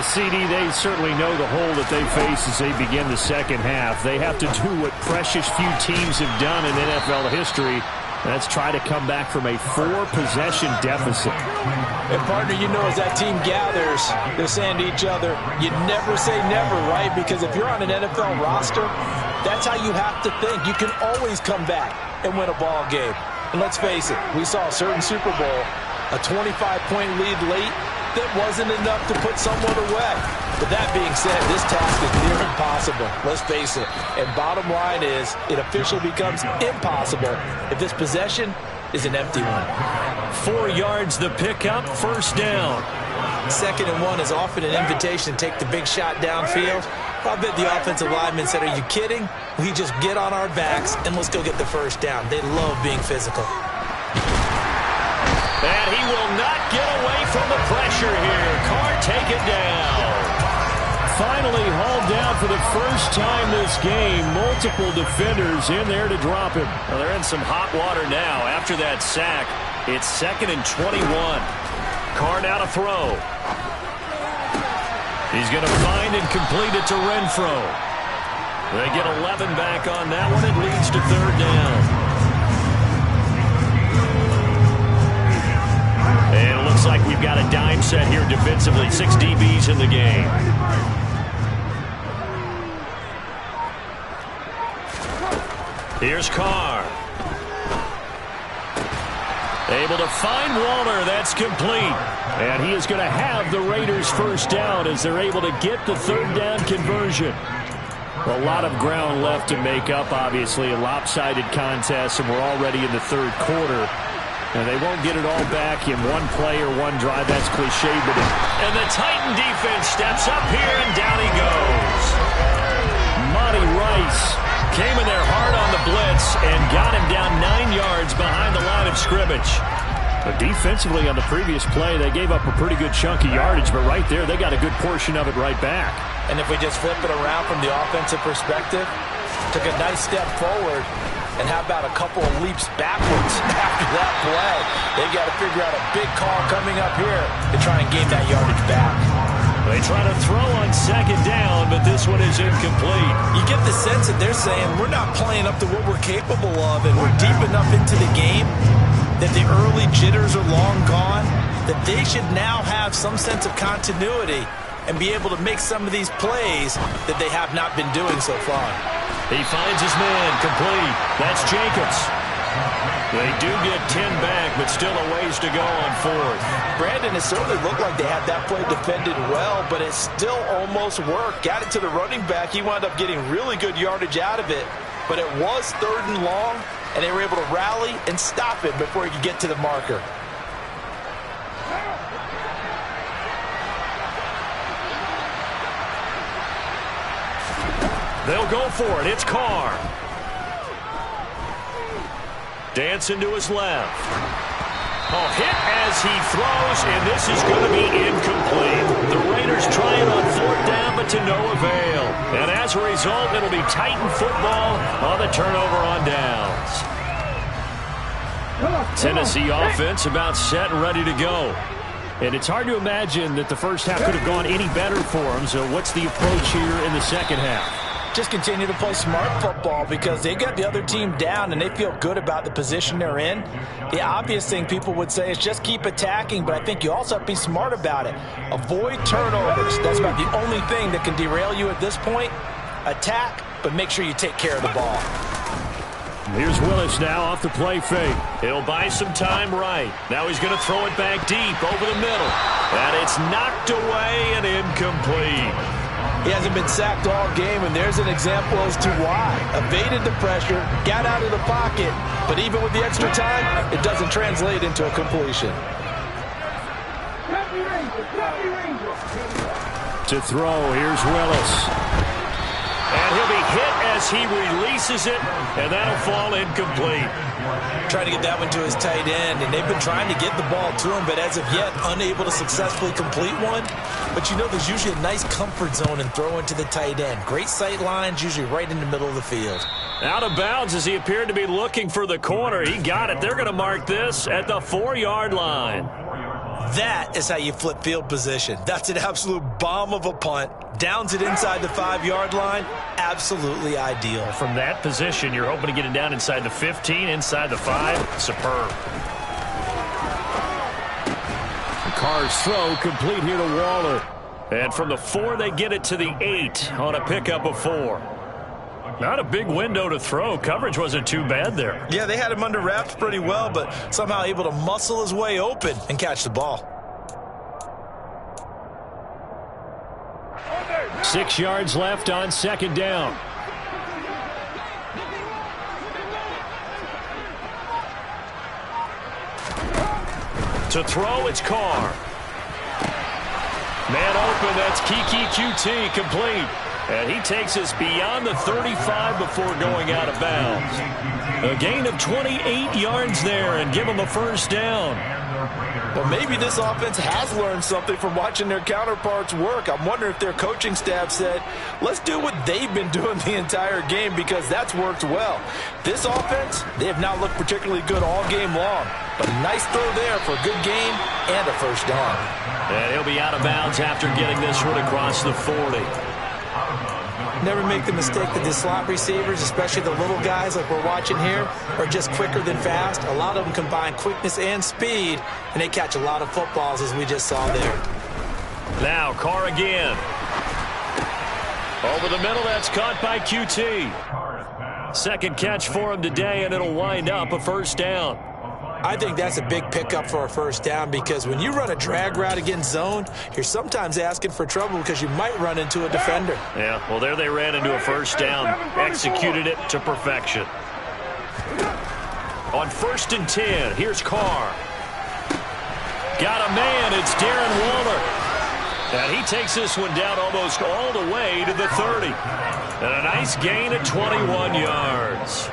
CD, they certainly know the hole that they face as they begin the 2nd half. They have to do what precious few teams have done in NFL history. That's try to come back from a 4-possession deficit. And, partner, as that team gathers, they're saying to each other, you never say never, right? Because if you're on an NFL roster, that's how you have to think. You can always come back and win a ball game. And let's face it, we saw a certain Super Bowl, a 25-point lead late, that wasn't enough to put someone away. But that being said, this task is near impossible. Let's face it. And bottom line is, it officially becomes impossible if this possession is an empty one. 4 yards the pickup, 1st down. 2nd and 1 is often an invitation to take the big shot downfield. I bet the offensive lineman said, are you kidding? We just get on our backs and let's go get the 1st down. They love being physical. And he will not get away from the pressure here. Carr taken down. Finally hauled down for the first time this game. Multiple defenders in there to drop him. Well, they're in some hot water now. After that sack, it's 2nd and 21. Carr now to throw. He's going to find and complete it to Renfro. They get 11 back on that one. It leads to third down. And it looks like we've got a dime set here defensively. 6 DBs in the game. Here's Carr. Able to find Waller. That's complete. And he is going to have the Raiders first down as they're able to get the third down conversion. A lot of ground left to make up, obviously. A lopsided contest, and we're already in the third quarter. And they won't get it all back in one play or one drive. That's cliche, but and the Titan defense steps up here, and down he goes. Monty Rice came in there hard on the blitz and got him down 9 yards behind the line of scrimmage. But defensively on the previous play, they gave up a pretty good chunk of yardage, but right there, they got a good portion of it right back. And if we just flip it around from the offensive perspective, took a nice step forward, and how about a couple of leaps backwards after that play? They got to figure out a big call coming up here to try and gain that yardage back. They try to throw on second down, but this one is incomplete. You get the sense that they're saying we're not playing up to what we're capable of, and we're deep enough into the game that the early jitters are long gone, that they should now have some sense of continuity and be able to make some of these plays that they have not been doing so far. He finds his man, complete. That's Jacobs. They do get 10 back, but still a ways to go on fourth. Brandon, it certainly looked like they had that play defended well, but it still almost worked. Got it to the running back. He wound up getting really good yardage out of it, but it was third and long, and they were able to rally and stop it before he could get to the marker. They'll go for it. It's Carr. Dancing to his left. Oh, hit as he throws, and this is going to be incomplete. The Raiders trying on fourth down, but to no avail. And as a result, it'll be Titan football on the turnover on downs. Tennessee offense about set and ready to go. And it's hard to imagine that the first half could have gone any better for them. So what's the approach here in the second half? Just continue to play smart football because they got the other team down and they feel good about the position they're in. The obvious thing people would say is just keep attacking, but I think you also have to be smart about it. Avoid turnovers. That's about the only thing that can derail you at this point. Attack, but make sure you take care of the ball. Here's Willis now off the play fake. He'll buy some time right. Now he's going to throw it back deep over the middle. And it's knocked away and incomplete. He hasn't been sacked all game, and there's an example as to why. Evaded the pressure, got out of the pocket, but even with the extra time, it doesn't translate into a completion. To throw, here's Willis. And he'll be hit as he releases it, and that'll fall incomplete. Trying to get that one to his tight end, and they've been trying to get the ball to him, but as of yet, unable to successfully complete one. But you know there's usually a nice comfort zone in throwing to the tight end. Great sight lines, usually right in the middle of the field. Out of bounds as he appeared to be looking for the corner. He got it. They're going to mark this at the 4-yard line. That is how you flip field position. That's an absolute bomb of a punt. Downs it inside the 5-yard line. Absolutely ideal. From that position, you're hoping to get it down inside the 15, inside the 5. Superb. Carr's throw complete here to Waller. And from the 4, they get it to the 8 on a pickup of 4. Not a big window to throw. Coverage wasn't too bad there. Yeah, they had him under wraps pretty well, but somehow able to muscle his way open and catch the ball. 6 yards left on second down. To throw, it's Carr. Man open, that's Kiki QT, complete. And he takes us beyond the 35 before going out of bounds. A gain of 28 yards there and give him a first down. Well, maybe this offense has learned something from watching their counterparts work. I'm wondering if their coaching staff said, let's do what they've been doing the entire game because that's worked well. This offense, they have not looked particularly good all game long. But a nice throw there for a good gain and a first down. And he'll be out of bounds after getting this one across the 40. Never make the mistake that the slot receivers, especially the little guys like we're watching here, are just quicker than fast. A lot of them combine quickness and speed, and they catch a lot of footballs, as we just saw there. Now Carr again. Over the middle, that's caught by QT. Second catch for him today, and it'll wind up a first down. I think that's a big pickup for a first down, because when you run a drag route against zone, you're sometimes asking for trouble because you might run into a defender. Yeah, well, there they ran into a first down, executed it to perfection. On 1st and 10, here's Carr. Got a man, it's Darren Waller. And he takes this one down almost all the way to the 30. And a nice gain of 21 yards.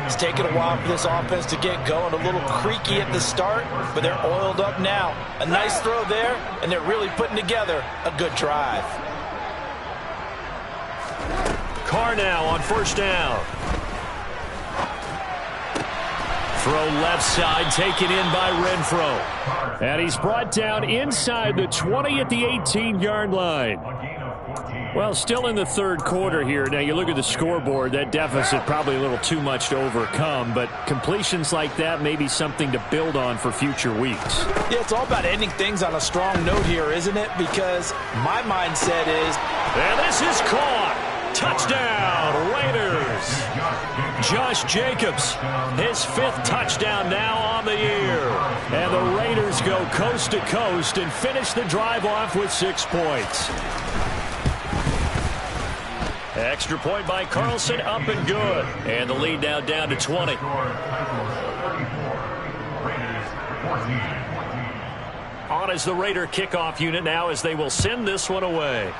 It's taken a while for this offense to get going. A little creaky at the start, but they're oiled up now. A nice throw there, and they're really putting together a good drive. Carr now on 1st down. Throw left side, taken in by Renfro. And he's brought down inside the 20 at the 18-yard line. Well, still in the third quarter here. Now, you look at the scoreboard, that deficit probably a little too much to overcome, but completions like that may be something to build on for future weeks. Yeah, it's all about ending things on a strong note here, isn't it? Because my mindset is... And this is caught. Touchdown, Raiders. Josh Jacobs, his 5th touchdown now on the year. And the Raiders go coast to coast and finish the drive off with 6 points. Extra point by Carlson, up and good. And the lead now down to 20. On is the Raider kickoff unit now as they will send this one away.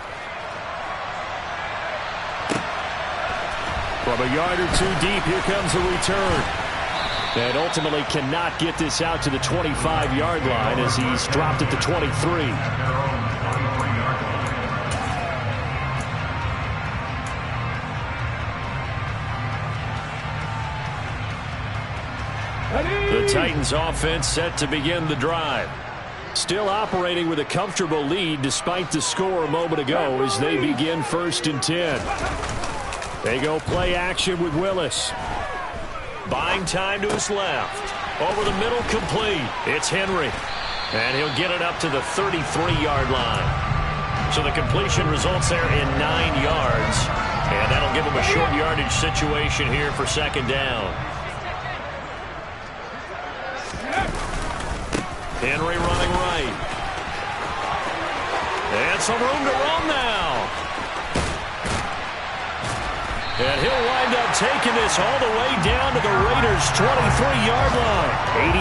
From a yard or 2 deep, here comes a return. And ultimately cannot get this out to the 25-yard line as he's dropped at the 23. The Titans offense set to begin the drive. Still operating with a comfortable lead despite the score a moment ago as they begin 1st and 10. They go play action with Willis. Buying time to his left. Over the middle, complete. It's Henry. And he'll get it up to the 33-yard line. So the completion results there in 9 yards. And that'll give him a short yardage situation here for 2nd down. Henry running right. And some room to run now. And he'll wind up taking this all the way down to the Raiders' 23-yard line.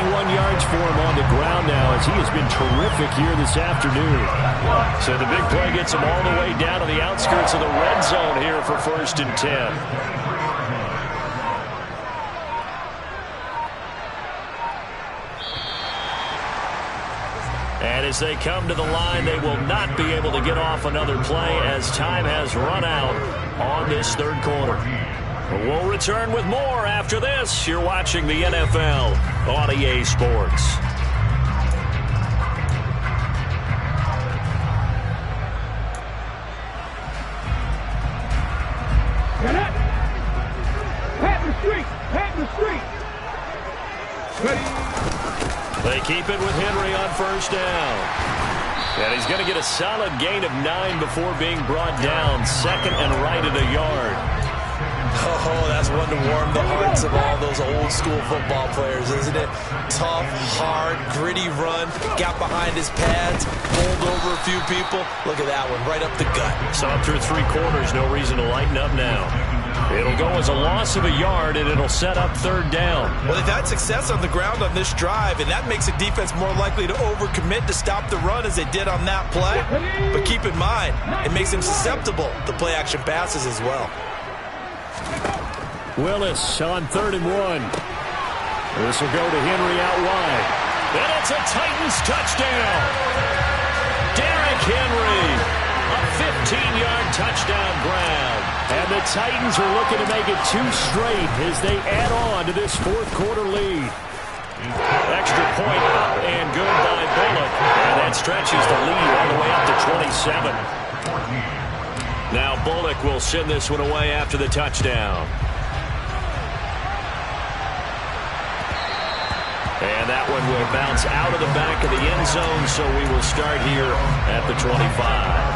81 yards for him on the ground now as he has been terrific here this afternoon. So the big play gets him all the way down to the outskirts of the red zone here for 1st and 10. And as they come to the line, they will not be able to get off another play as time has run out on this 3rd quarter. We'll return with more after this. You're watching the NFL on EA Sports. They keep it with Henry on 1st down. And he's going to get a solid gain of 9 before being brought down. 2nd and right at a yard. Oh, that's one to warm the hearts of all those old school football players, isn't it? Tough, hard, gritty run. Got behind his pads, pulled over a few people. Look at that one, right up the gut. Saw through 3 quarters, no reason to lighten up now. It'll go as a loss of a yard, and it'll set up 3rd down. Well, they've had success on the ground on this drive, and that makes a defense more likely to overcommit to stop the run as they did on that play. But keep in mind, it makes them susceptible to play-action passes as well. Willis on 3rd and 1. This will go to Henry out wide. And it's a Titans touchdown. Derrick Henry, a 15-yard touchdown grab. And the Titans are looking to make it 2 straight as they add on to this 4th quarter lead. Extra point up and good by Bullock. And that stretches the lead all the way up to 27. Now Bullock will send this one away after the touchdown. And that one will bounce out of the back of the end zone, so we will start here at the 25.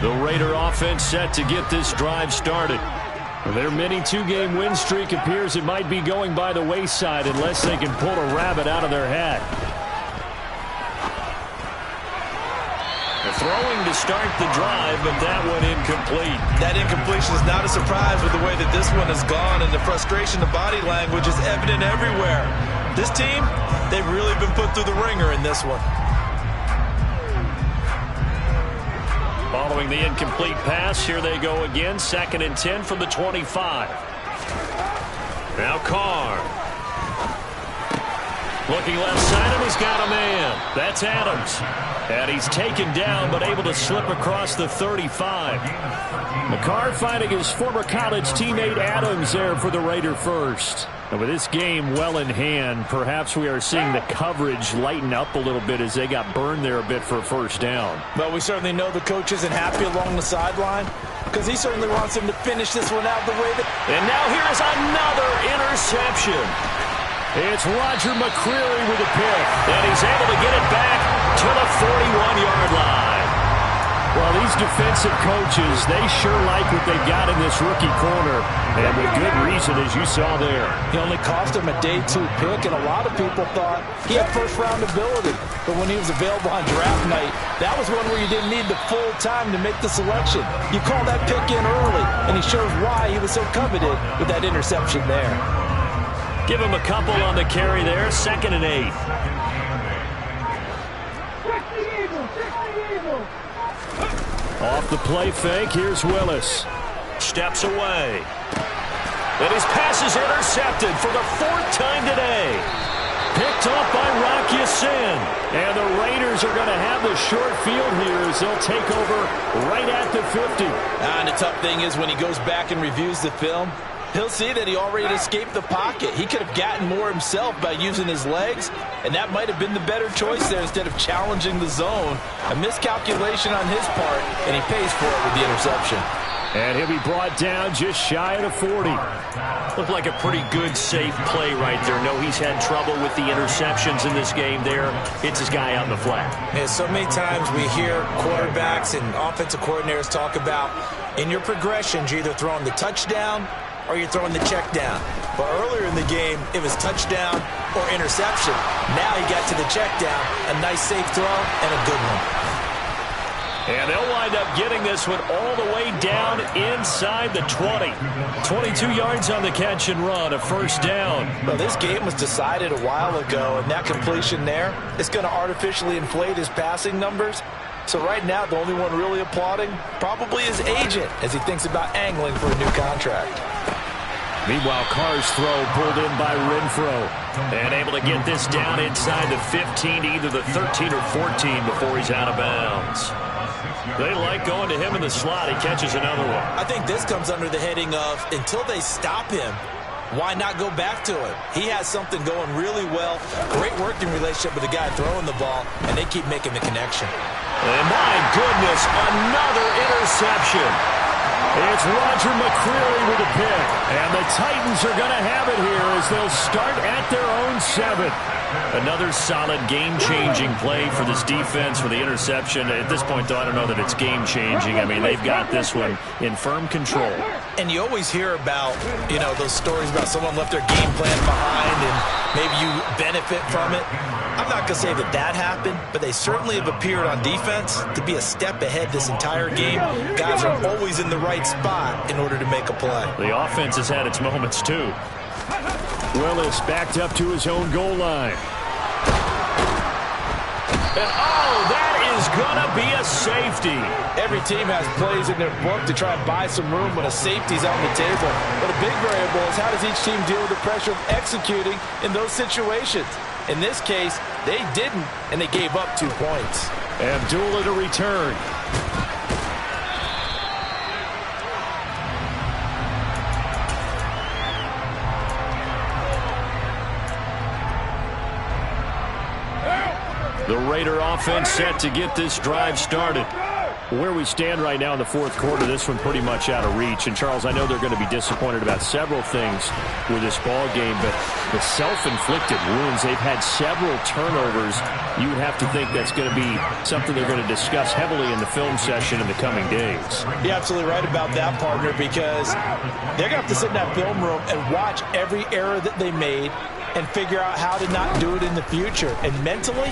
The Raider offense set to get this drive started. Their mini two-game win streak appears it might be going by the wayside unless they can pull a rabbit out of their hat. Throwing to start the drive, but that one incomplete. That incompletion is not a surprise with the way that this one has gone, and the frustration, the body language is evident everywhere. This team, they've really been put through the ringer in this one. Following the incomplete pass, here they go again. 2nd and 10 from the 25. Now Carr. Looking left side, and he's got a man. That's Adams. And he's taken down, but able to slip across the 35. McCarr finding his former college teammate Adams there for the Raider first. And with this game well in hand, perhaps we are seeing the coverage lighten up a little bit as they got burned there a bit for a first down. Well, we certainly know the coach isn't happy along the sideline because he certainly wants him to finish this one out the way that... And now here is another interception. It's Roger McCreary with a pick, and he's able to get it back to the 41-yard line. Well, these defensive coaches, they sure like what they've got in this rookie corner, and with good reason, as you saw there. He only cost him a day 2 pick, and a lot of people thought he had first-round ability. But when he was available on draft night, that was one where you didn't need the full time to make the selection. You call that pick in early, and he shows why he was so coveted with that interception there. Give him a couple on the carry there. 2nd and 8. Off the play fake, here's Willis. Steps away. And his pass is intercepted for the 4th time today. Picked off by Rock Ya-Sin. And the Raiders are going to have the short field here as they'll take over right at the 50. And the tough thing is when he goes back and reviews the film, he'll see that he already escaped the pocket. He could have gotten more himself by using his legs, and that might have been the better choice there instead of challenging the zone. A miscalculation on his part, and he pays for it with the interception. And he'll be brought down just shy of the 40. Looked like a pretty good, safe play right there. No, he's had trouble with the interceptions in this game there. Hits his guy out in the flat. Yeah, so many times we hear quarterbacks and offensive coordinators talk about in your progressions, you're either throwing the touchdown or you're throwing the check down. But earlier in the game, it was touchdown or interception. Now he got to the check down, a nice safe throw, and a good one. And they'll wind up getting this one all the way down inside the 20. 22 yards on the catch and run, a first down. Well, this game was decided a while ago, and that completion there is going to artificially inflate his passing numbers. So right now, the only one really applauding probably his agent as he thinks about angling for a new contract. Meanwhile, Carr's throw pulled in by Renfro. And able to get this down inside the 15, either the 13 or 14 before he's out of bounds. They like going to him in the slot. He catches another one. I think this comes under the heading of until they stop him, why not go back to him? He has something going really well. Great working relationship with the guy throwing the ball, and they keep making the connection. And my goodness, another interception. It's Roger McCreary with a pick. And the Titans are going to have it here as they'll start at their own 7. Another solid game-changing play for this defense with the interception. At this point, though, I don't know that it's game-changing. I mean, they've got this one in firm control. And you always hear about, you know, those stories about someone left their game plan behind and maybe you benefit from it. I'm not going to say that that happened, but they certainly have appeared on defense to be a step ahead this entire game. Guys are always in the right spot in order to make a play. The offense has had its moments, too. Willis backed up to his own goal line. And, oh, that is going to be a safety. Every team has plays in their book to try and buy some room when a safety's on the table. But a big variable is how does each team deal with the pressure of executing in those situations? In this case, they didn't, and they gave up 2 points. Abdullah to return. The Raider offense set to get this drive started. Where we stand right now in the fourth quarter, this one pretty much out of reach. And, Charles, I know they're going to be disappointed about several things with this ball game, but the self-inflicted wounds, they've had several turnovers. You would have to think that's going to be something they're going to discuss heavily in the film session in the coming days. You're absolutely right about that, partner, because they're going to have to sit in that film room and watch every error that they made and figure out how to not do it in the future. And mentally,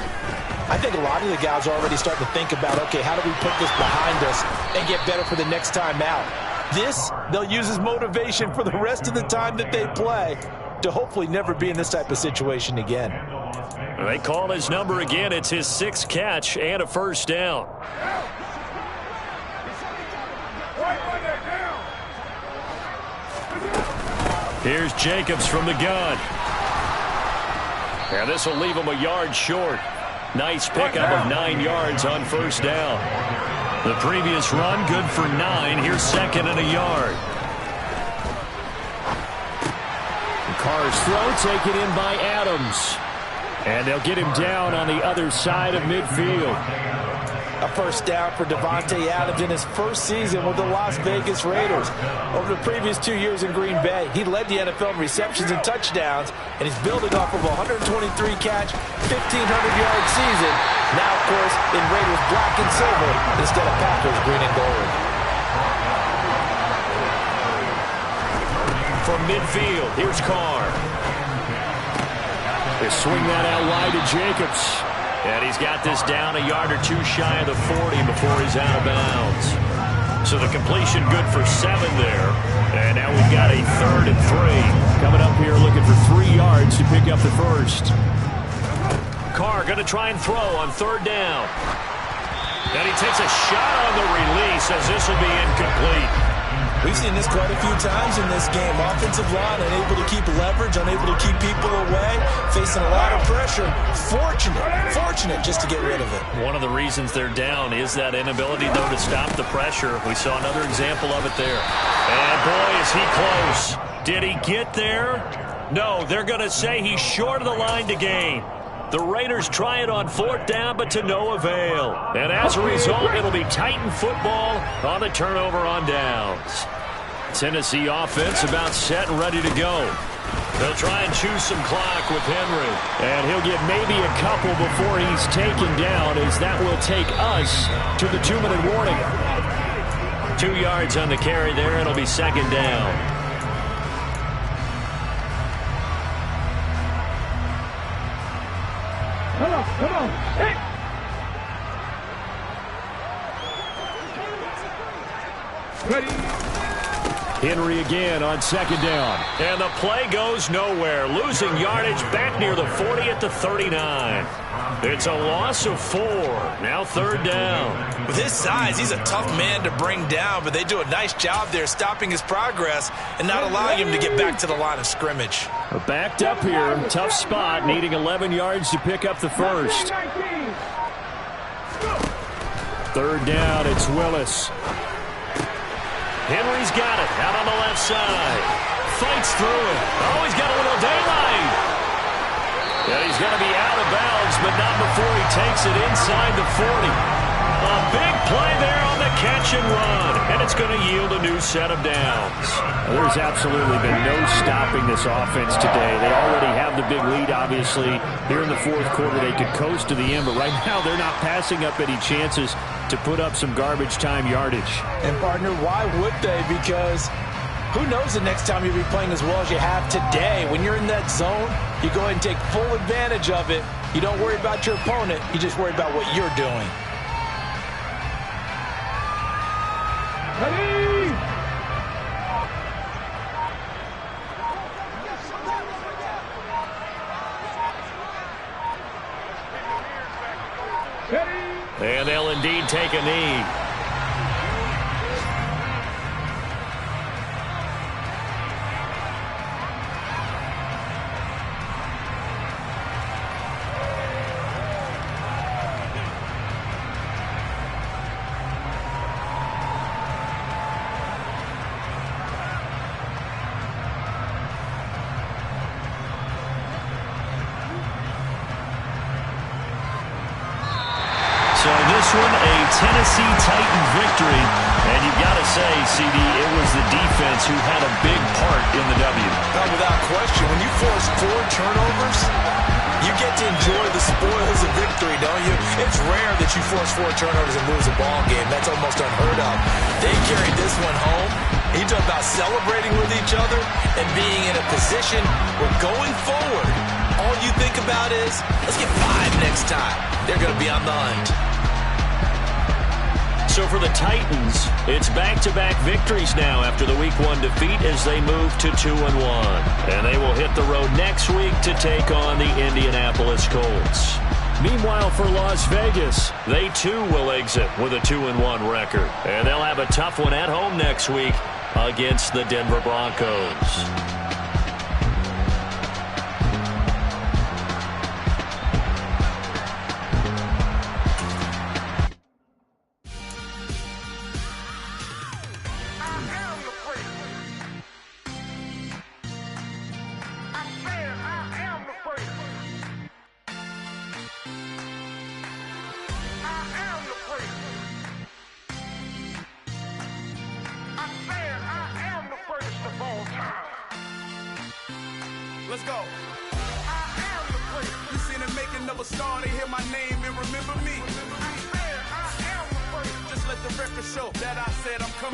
I think a lot of the guys are already starting to think about, okay, how do we put this behind us and get better for the next time out? This, they'll use as motivation for the rest of the time that they play to hopefully never be in this type of situation again. They call his number again. It's his 6th catch and a first down. Here's Jacobs from the gun. And this will leave him a yard short. Nice pickup of 9 yards on first down. The previous run, good for 9. Here's 2nd and a yard. Carr's throw taken in by Adams. And they'll get him down on the other side of midfield. A first down for Davante Adams in his first season with the Las Vegas Raiders. Over the previous 2 years in Green Bay, he led the NFL in receptions and touchdowns, and he's building off of a 123-catch, 1,500-yard season. Now, of course, in Raiders black and silver instead of Packers green and gold. From midfield, here's Carr. They swing that out wide to Jacobs. And he's got this down a yard or 2 shy of the 40 before he's out of bounds. So the completion good for 7 there. And now we've got a 3rd and 3. Coming up here looking for 3 yards to pick up the first. Carr going to try and throw on 3rd down. And he takes a shot on the release as this will be incomplete. We've seen this quite a few times in this game. Offensive line unable to keep leverage, unable to keep people away, facing a lot of pressure. Fortunate just to get rid of it. One of the reasons they're down is that inability, though, to stop the pressure. We saw another example of it there. And, boy, is he close. Did he get there? No, they're going to say he's short of the line to gain. The Raiders try it on 4th down, but to no avail. And as a result, it'll be Titan football on the turnover on downs. Tennessee offense about set and ready to go. They'll try and choose some clock with Henry. And he'll get maybe a couple before he's taken down, as that will take us to the 2-minute warning. 2 yards on the carry there, and it'll be 2nd down. Come on. Hey. Ready. Henry again on 2nd down. And the play goes nowhere. Losing yardage back near the 40 at the 39. It's a loss of 4. Now 3rd down. With his size, he's a tough man to bring down, but they do a nice job there stopping his progress and not allowing him to get back to the line of scrimmage. Backed up here. Tough spot. Needing 11 yards to pick up the first. 3rd down. It's Willis. Henry's got it. Out on the left side. Fights through it. Oh, he's got a little daylight. And he's going to be out of bounds, but not before he takes it inside the 40. A big play there on the catch and run. And it's going to yield a new set of downs. There's absolutely been no stopping this offense today. They already have the big lead, obviously. Here in the fourth quarter, they could coast to the end, but right now they're not passing up any chances to put up some garbage time yardage. And, partner, why would they? Because who knows the next time you'll be playing as well as you have today. When you're in that zone, you go ahead and take full advantage of it. You don't worry about your opponent. You just worry about what you're doing. Ready. And they'll indeed take a knee. one a Tennessee Titan victory. And you've got to say, CD, it was the defense who had a big part in the W. Without question, when you force 4 turnovers, you get to enjoy the spoils of victory, don't you? It's rare that you force 4 turnovers and lose a ball game. That's almost unheard of. They carried this one home. You talk about celebrating with each other and being in a position where going forward, all you think about is, let's get 5 next time. They're going to be on the hunt. So for the Titans, it's back-to-back victories now after the Week 1 defeat as they move to 2-1. And they will hit the road next week to take on the Indianapolis Colts. Meanwhile, for Las Vegas, they too will exit with a 2-1 record. And they'll have a tough one at home next week against the Denver Broncos. Let's go. You seen the making of a star, they hear my name and remember me. Just let the record show that I said I'm coming.